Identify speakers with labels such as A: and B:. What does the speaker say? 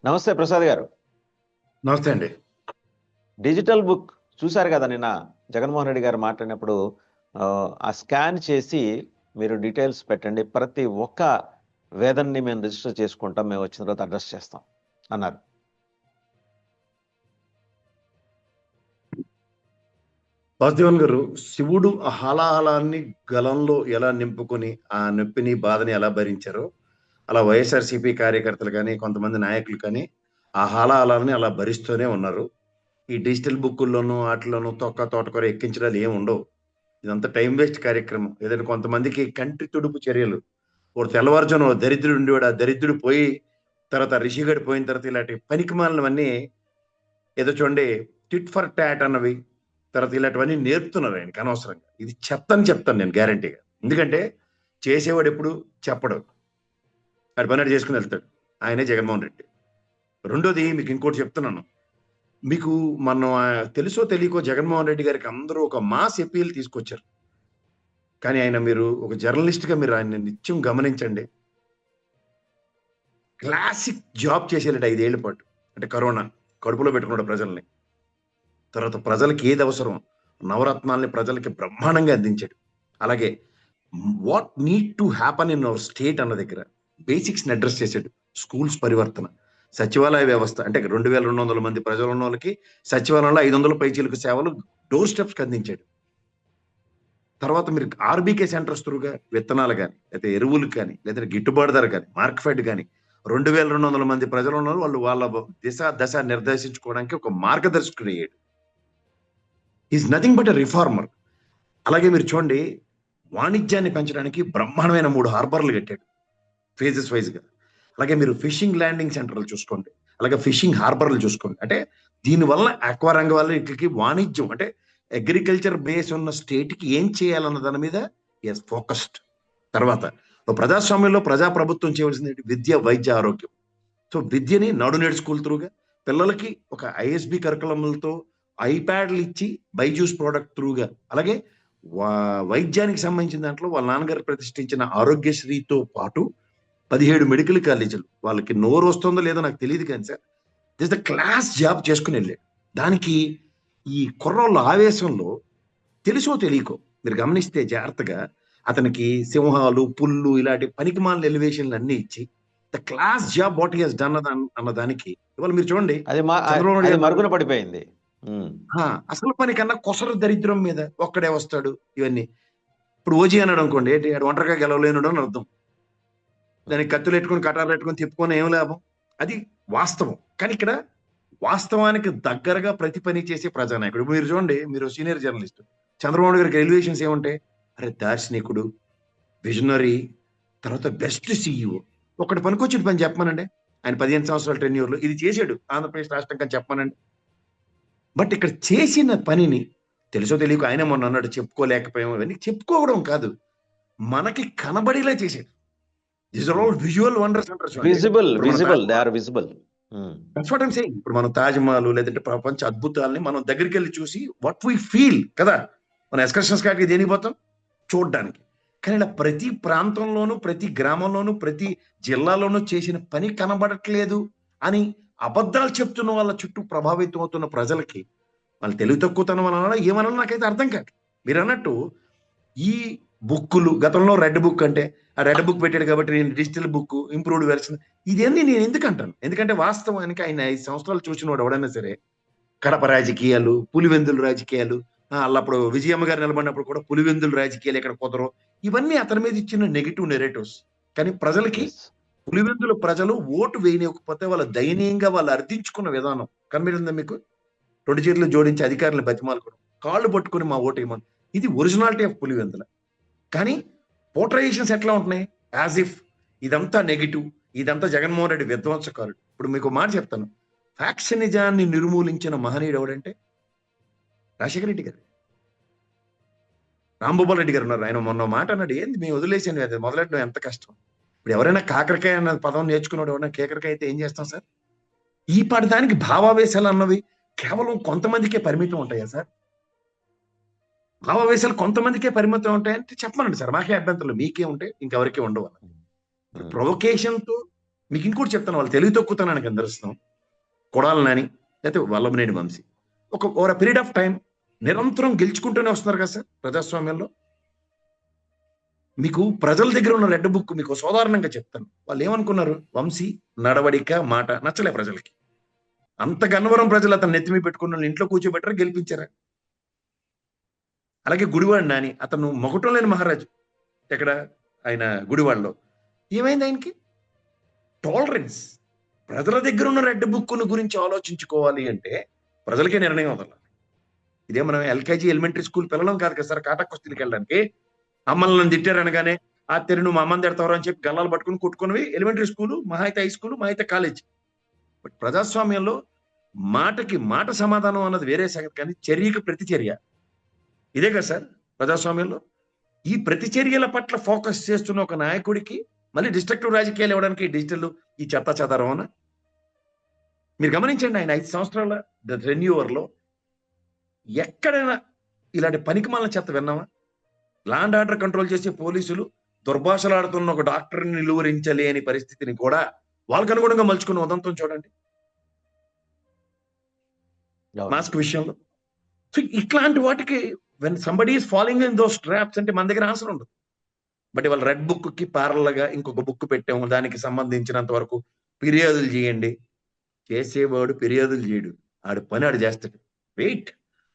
A: నమస్తే ప్రసాద్ గారు.
B: నమస్తే అండి.
A: డిజిటల్ బుక్ చూశారు కదా నిన్న జగన్మోహన్ రెడ్డి గారు మాట్లాడినప్పుడు. ఆ స్కాన్ చేసి మీరు డీటెయిల్స్ పెట్టండి, ప్రతి ఒక్క వేదన్ని మేము రిజిస్టర్ చేసుకుంటాం, మేము వచ్చిన తర్వాత అడ్రస్ చేస్తాం అన్నారు.
B: వాసుదేవన్ గారు, శివుడు ఆ హాలాహలాన్ని గలంలో ఎలా నింపుకొని ఆ నొప్పిని బాధని ఎలా భరించారో, అలా వైఎస్ఆర్సీపీ కార్యకర్తలు కానీ కొంతమంది నాయకులు కానీ ఆ హాలాహలాన్ని అలా భరిస్తూనే ఉన్నారు. ఈ డిజిటల్ బుక్కుల్లోనూ వాటిలోనూ తొక్క తోటకూర ఎక్కించడాలు ఏమి ఉండవు. ఇదంతా టైం వేస్ట్ కార్యక్రమం. ఏదైనా కొంతమందికి కంటి తుడుపు చర్యలు. ఒక తెల్లవారుజాను దరిద్రుడు ఉండేవాడు, ఆ దరిద్రుడు పోయి తర్వాత రిషిగడి పోయిన తర్వాత ఇలాంటి పనికిమాలినవన్నీ ఏదో చూడండి, టిట్ ఫర్ టాట్ అన్నవి తర్వాత ఇలాంటివన్నీ నేర్పుతున్నారు ఆయనకి అనవసరంగా. ఇది చెత్త అని చెప్తాను నేను గ్యారంటీగా. ఎందుకంటే చేసేవాడు ఎప్పుడు చెప్పడు, ఆడి పని చేసుకుని వెళ్తాడు. ఆయనే జగన్మోహన్ రెడ్డి. రెండోది మీకు ఇంకోటి చెప్తున్నాను. మీకు మనం తెలుసో తెలియకో జగన్మోహన్ రెడ్డి గారికి అందరూ ఒక మాస్ అపీల్ తీసుకొచ్చారు. కానీ ఆయన, మీరు ఒక జర్నలిస్ట్ గా మీరు ఆయన నిత్యం గమనించండి. క్లాసిక్ జాబ్ చేసేయాలంటే 5 ఏళ్ల పాటు. అంటే కరోనా కడుపులో పెట్టుకున్నాడు ప్రజల్ని. తర్వాత ప్రజలకి ఏది అవసరం, నవరత్నాల్ని ప్రజలకి బ్రహ్మాండంగా అందించాడు. అలాగే what need to happen in our state అన్న దగ్గర బేసిక్స్ ని అడ్రస్ చేశాడు. స్కూల్స్ పరివర్తన, సచివాలయ వ్యవస్థ, అంటే 2200 మంది ప్రజలు ఉన్న వాళ్ళకి సచివాలయంలో 500 పైచీలకు సేవలు డోర్ స్టెప్స్ అందించాడు. తర్వాత మీరు ఆర్బీకే సెంటర్స్ త్రూగా విత్తనాలు కానీ, లేదా ఎరువులు కానీ, లేదా గిట్టుబాటు ధర కానీ, మార్కెట్ కానీ 2200 మంది ప్రజలు ఉన్నారు, వాళ్ళు వాళ్ళ దశ నిర్దేశించుకోవడానికి ఒక మార్గదర్శకుడు అయ్యాడు. Is nothing but a reformer. అలాగే మీరు చూడండి, వాణిజ్యాన్ని పెంచడానికి బ్రహ్మాండమైన 3 హార్బర్లు కట్టాడు ఫేజెస్ వైజ్ గా. అలాగే మీరు ఫిషింగ్ ల్యాండింగ్ సెంటర్లు చూసుకోండి, అలాగే ఫిషింగ్ హార్బర్లు చూసుకోండి. అంటే దీనివల్ల ఆక్వా రంగ వాళ్ళకి వాణిజ్యం, అంటే అగ్రికల్చర్ బేస్ ఉన్న స్టేట్ కి ఏం చేయాలన్న దాని మీద ఫోకస్డ్. తర్వాత ప్రజాస్వామ్యంలో ప్రజాప్రభుత్వం చేయవలసింది విద్య, వైద్య, ఆరోగ్యం. సో విద్యని నాడు స్కూల్ త్రూగా పిల్లలకి ఒక ఐఎస్బి కరికులంలతో ఐప్యాడ్లు ఇచ్చి బైజూస్ ప్రోడక్ట్ త్రూగా, అలాగే వైద్యానికి సంబంధించిన దాంట్లో వాళ్ళ నాన్నగారు ప్రతిష్ఠించిన ఆరోగ్యశ్రీతో పాటు 17 మెడికల్ కాలేజీలు. వాళ్ళకి నోరు వస్తుందో లేదో నాకు తెలియదు కానీ sir, this the class job చేసుకుని వెళ్ళాడు. దానికి ఈ కుర్రోళ్ళ ఆవేశంలో తెలుసో తెలియకో మీరు గమనిస్తే జాగ్రత్తగా అతనికి సింహాలు, పుల్లు, ఇలాంటి పనికిమాలిన ఎలివేషన్లు అన్ని ఇచ్చి the class job what he has done అన్న దానికి ఇవాళ మీరు చూడండి
A: మరుగున పడిపోయింది.
B: అసలు పని కన్నా కొసరు దరిద్రం మీద ఒక్కడే వస్తాడు. ఇవన్నీ ఇప్పుడు ఓజీ అన్నాడు అనుకోండి, ఏంటి ఒంటరిగా గెలవలేనుడు అని అర్థం. దానికి కత్తులు పెట్టుకుని కటారు పెట్టుకుని తిప్పుకొని ఏం లాభం? అది వాస్తవం. కానీ ఇక్కడ వాస్తవానికి దగ్గరగా ప్రతి పని చేసే ప్రజానాయకుడు. ఇప్పుడు మీరు చూడండి, మీరు సీనియర్ జర్నలిస్ట్, చంద్రబాబు గారికి ఎలివేషన్స్ ఏముంటాయి? అరే దార్శనికుడు, విజనరీ, తర్వాత బెస్ట్ సిఇఓ. ఒకటి పనికొచ్చిన పని చెప్పమనండి. ఆయన 15 సంవత్సరాల టెన్యూర్లో ఇది చేశాడు ఆంధ్రప్రదేశ్ రాష్ట్రం కానీ చెప్పమనండి. బట్ ఇక్కడ చేసిన పనిని తెలుసో తెలియక ఆయన మొన్న అన్నాడు చెప్పుకోలేకపోయాము. ఇవన్నీ చెప్పుకోవడం కాదు, మనకి కనబడేలా చేశాడు. These are all visual wonders అంటారు. ఇప్పుడు మనం తాజ్మహల్ లేదంటే ప్రపంచ అద్భుతాలని మనం దగ్గరికి వెళ్ళి చూసి వాట్ వి ఫీల్ కదా, మన ఎక్స్కర్షన్స్ కాటికి దేనికి పోతాం? చూడడానికి. కానీ ఇలా ప్రతి ప్రాంతంలోనూ, ప్రతి గ్రామంలోనూ, ప్రతి జిల్లాలోనూ చేసిన పని కనబడట్లేదు అని అబద్ధాలు చెప్తున్న వాళ్ళ చుట్టూ ప్రభావితం అవుతున్న ప్రజలకి వాళ్ళు తెలివి తక్కువతనం అనాలా ఏమన్నా నాకైతే అర్థం కాదు. మీరు అన్నట్టు ఈ బుక్కులు, గతంలో రెడ్ బుక్ అంటే ఆ రెడ్ బుక్ పెట్టాడు కాబట్టి నేను డిజిటల్ బుక్ ఇంప్రూవ్డ్ వెర్షన్, ఇదన్నీ నేను ఎందుకు అంటాను? ఎందుకంటే వాస్తవానికి ఆయన 5 సంవత్సరాలు చూసిన వాడు ఎవడైనా సరే కడప రాజకీయాలు, పులివెందులు రాజకీయాలు, అప్పుడు విజయమ్మ గారు నిలబడినప్పుడు కూడా పులివెందులు రాజకీయాలు ఎక్కడ కుదరవు, ఇవన్నీ అతని మీద ఇచ్చిన నెగిటివ్ నెరేటివ్స్. కానీ ప్రజలకి పులివెందుల ప్రజలు ఓటు వేయనివ్వకపోతే వాళ్ళ దయనీయంగా వాళ్ళు అర్థించుకున్న విధానం కనిపించిందా మీకు? 2 చేతులు జోడించి అధికారులను బతిమాలుకోవడం, కాళ్ళు పట్టుకుని మా ఓటు వేయమని, ఇది ఒరిజినాలిటీ ఆఫ్ పులివెందుల. కానీ పోర్ట్రేషన్స్ ఎట్లా ఉంటున్నాయి? యాజ్ ఇఫ్ ఇదంతా నెగిటివ్, ఇదంతా జగన్మోహన్ రెడ్డి విధ్వంసకారుడు. ఇప్పుడు మీకు మాట చెప్తాను, ఫ్యాక్షనిజాన్ని నిర్మూలించిన మహనీయుడు ఎవడంటే రాజశేఖర రెడ్డి గారు. రాంభూపాల్ రెడ్డి గారు ఉన్నారు, ఆయన మొన్న మాట అన్నాడు, ఏంది మేము వదిలేసాను అది మొదలెట్టడం ఎంత కష్టం. ఇప్పుడు ఎవరైనా కాకరకాయ అన్న పదం నేర్చుకున్నాడు, ఎవరైనా కేకరకాయ అయితే ఏం చేస్తాం సార్? ఈ పాటి దానికి భావావేశాలు అన్నవి కేవలం కొంతమందికే పరిమితం ఉంటాయా సార్? భావావేశాలు కొంతమందికే పరిమితం ఉంటాయంటే చెప్పమనండి సార్, మాకే అభ్యంతరాలు, మీకే ఉంటే ఇంకెవరికే ఉండవు. ప్రొవొకేషన్ తో మీకు ఇంకోటి చెప్తాను, వాళ్ళు తెలివి తక్కువతనానికి అందరిస్తాం. కొడాలి నాని లేకపోతే Vallabhaneni Vamsi over period of time నిరంతరం గెలుచుకుంటూనే వస్తున్నారు కదా సార్ ప్రజాస్వామ్యంలో. మీకు ప్రజల దగ్గర ఉన్న రెడ్ బుక్ మీకు సాధారణంగా చెప్తాను. వాళ్ళు ఏమనుకున్నారు, వంశీ నడవడిక మాట నచ్చలే ప్రజలకి. అంత గన్నవరం ప్రజలు అతను నెత్తిమీ పెట్టుకున్న ఇంట్లో కూర్చోబెట్టారు, గెలిపించారా. అలాగే గుడివాడ నాని, అతను మొగటం లేని మహారాజు. ఎక్కడ ఆయన గుడివాడలో ఏమైంది ఆయనకి? టాలరెన్స్. ప్రజల దగ్గర ఉన్న రెడ్ బుక్ గురించి ఆలోచించుకోవాలి అంటే ప్రజలకే నిర్ణయం వదలాలి. ఇదే మనం ఎల్కేజీ ఎలిమెంటరీ స్కూల్ పిల్లలం కాదు కదా సార్ కాటక్ కుస్తీలకు వెళ్ళడానికి. అమ్మల్ని నన్ను తిట్టారు అనగానే ఆ తెరి నువ్వు మా అమ్మని తిడతావు అని చెప్పి గల్లాలు పట్టుకుని కొట్టుకున్నవి ఎలిమెంటరీ స్కూలు, మహా అయితే హై స్కూల్, మహా అయితే కాలేజ్. బట్ ప్రజాస్వామ్యంలో మాటకి మాట సమాధానం అన్నది వేరే సంగతి, కానీ చర్యకి ప్రతిచర్య. ఇదే కదా సార్ ప్రజాస్వామ్యంలో. ఈ ప్రతిచర్యల పట్ల ఫోకస్ చేస్తున్న ఒక నాయకుడికి మళ్ళీ డిస్ట్రక్టివ్ రాజకీయాలు ఇవ్వడానికి డిజిటల్ ఈ చెత్త చెదారం అన్న మీరు గమనించండి. ఆయన 5 సంవత్సరాల రెన్యూవర్లో ఎక్కడైనా ఇలాంటి పనికిమాలిన చెత్త విన్నామా? ల్యాండ్ ఆర్డర్ కంట్రోల్ చేసే పోలీసులు దుర్భాషలాడుతున్న ఒక డాక్టర్ని నిలువరించలేని పరిస్థితిని కూడా వాళ్ళకు అనుగుణంగా మలుచుకున్న ఉదంతం చూడండి మాస్క్ విషయంలో. సో ఇట్లాంటి వాటికి when somebody is following in those traps అంటే మన దగ్గర ఆన్సర్ ఉండదు. బట్ ఇవాళ రెడ్ బుక్ కి ప్యారల్ గా ఇంకొక బుక్ పెట్టాము, దానికి సంబంధించినంత వరకు ఫిర్యాదులు చేయండి. చేసేవాడు ఫిర్యాదులు చేయడు, ఆడు పని ఆడు చేస్తాడు. వెయిట్.